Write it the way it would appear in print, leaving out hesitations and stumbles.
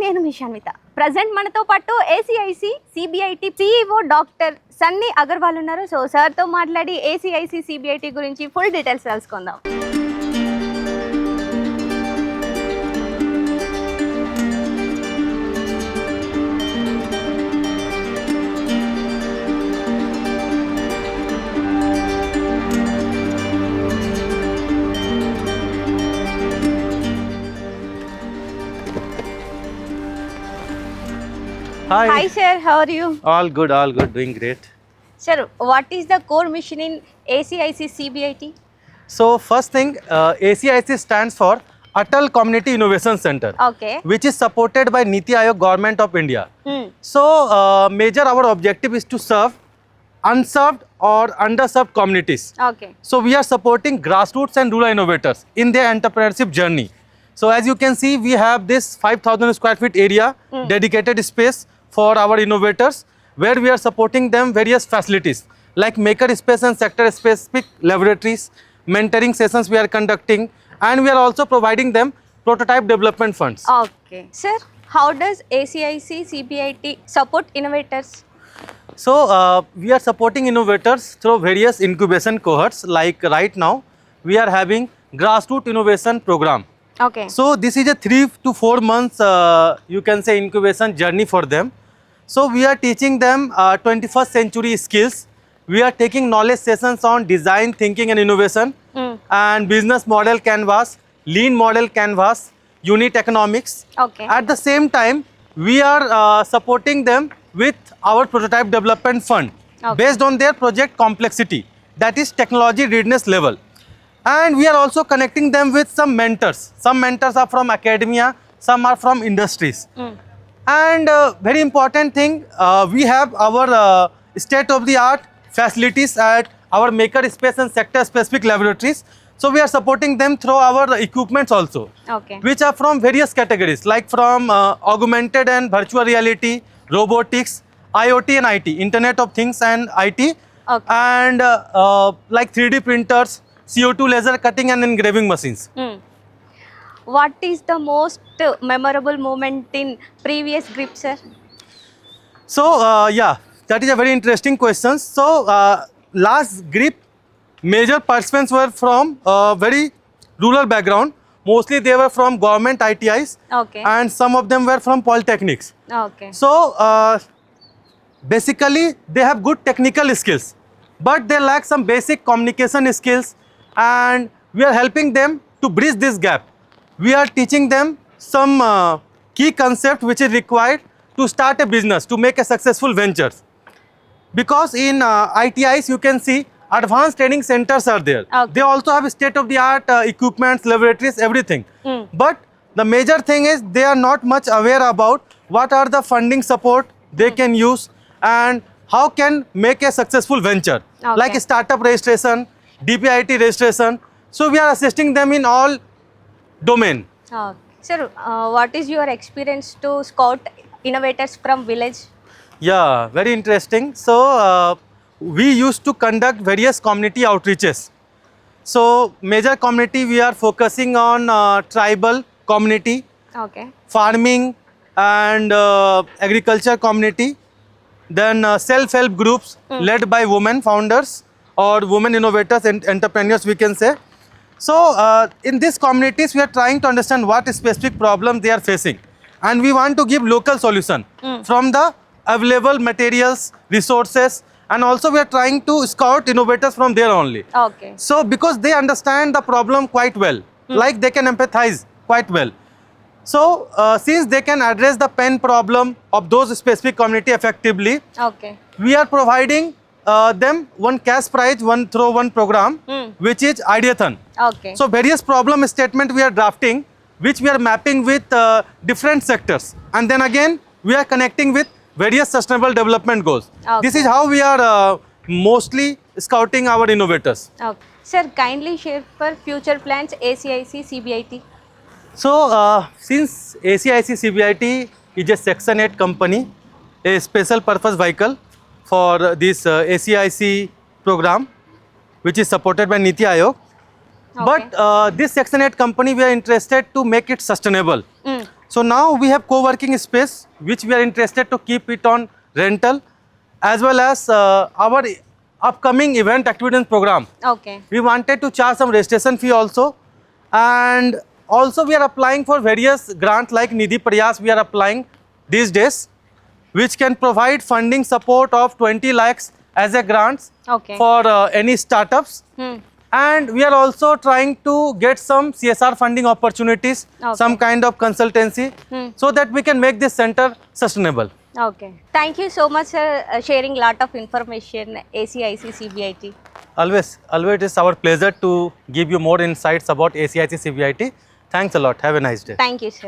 నేను మీ షన్విత. ప్రజెంట్ మనతో పాటు ACIC CBIT CEO doctor Sunny Agarwal ఉన్నారు. సో సార్తో మాట్లాడి ఏసీఐసీ సిబిఐటి గురించి ఫుల్ డీటెయిల్స్ తెలుసుకుందాం. Hi sir, how are you? All good, doing great. Sir, what is the core mission in ACIC CBIT? So first thing, ACIC stands for Atal Community Innovation Center, Okay. which is supported by Niti Aayog Government of India. So major our objective is to serve unserved or underserved communities. Okay. So we are supporting grassroots and rural innovators in their entrepreneurship journey. So as you can see, we have this 5,000 square feet area, dedicated space for our innovators, where we are supporting them various facilities like maker space and sector specific laboratories, mentoring sessions we are conducting, and we are also providing them prototype development funds. Okay. Sir, how does ACIC CBIT support innovators? So we are supporting innovators through various incubation cohorts. Like right now, we are having grassroots innovation program. Okay. So this is a 3 to 4 months, you can say, incubation journey for them. So we are teaching them 21st century skills. We are taking knowledge sessions on design, thinking and innovation, and business model canvas, lean model canvas, unit economics. Okay. At the same time, we are supporting them with our prototype development fund, based on their project complexity, that is technology readiness level. And we are also connecting them with some mentors. Some mentors are from academia, some are from industries. And very important thing, we have our state-of-the-art facilities at our maker space and sector specific laboratories. So we are supporting them through our equipments also, Okay. which are from various categories, like from augmented and virtual reality, robotics, IoT and IT, Internet of Things and IT, Okay. and like 3D printers, CO2 laser cutting and engraving machines. What is the most memorable moment in previous grip, sir? So yeah, that is a very interesting question. So last grip, major participants were from very rural background. Mostly they were from government ITIs, Okay. and some of them were from polytechnics. Okay. So basically they have good technical skills, but they lack some basic communication skills, and we are helping them to bridge this gap. We are teaching them some key concept which is required to start a business, to make a successful ventures. Because in ITIs you can see advanced training centers are there. Okay. They also have state-of-the-art equipments, laboratories, everything. But the major thing is they are not much aware about what are the funding support they can use and how can make a successful venture, Okay. like startup registration, DPIT registration. So we are assisting them in all domain. Okay. Sir, what is your experience to scout innovators from village? Yeah, very interesting. So we used to conduct various community outreaches. So major community we are focusing on tribal community, Okay. farming and agriculture community, then self-help groups led by women founders or women innovators and entrepreneurs, we can say. So in these communities we are trying to understand what specific problem they are facing, and we want to give local solution from the available materials, resources, and also we are trying to scout innovators from there only. Okay. So because they understand the problem quite well, like they can empathize quite well. So since they can address the pain problem of those specific community effectively, Okay. we are providing them one cash prize, through one program, which is Ideathon. Okay. So various problem statement we are drafting, which we are mapping with different sectors, and then again we are connecting with various sustainable development goals. Okay. This is how we are mostly scouting our innovators. Okay. Sir, kindly share for future plans ACIC CBIT. So since ACIC CBIT is a Section 8 company, a special purpose vehicle for this ACIC program, which is supported by Niti Aayog. Okay. But this Section 8 company, we are interested to make it sustainable. So now we have co-working space which we are interested to keep it on rental, as well as our upcoming event activity and program. Okay We wanted to charge some registration fee also, and also we are applying for various grants like Nidhi Prayas we are applying these days, which can provide funding support of 20 lakhs as a grants okay for any startups. And we are also trying to get some CSR funding opportunities, Okay. some kind of consultancy, so that we can make this center sustainable. Okay thank you so much sir sharing lot of information ACIC CBIT Always it is our pleasure to give you more insights about ACIC CBIT. Thanks a lot. Have a nice day. Thank you sir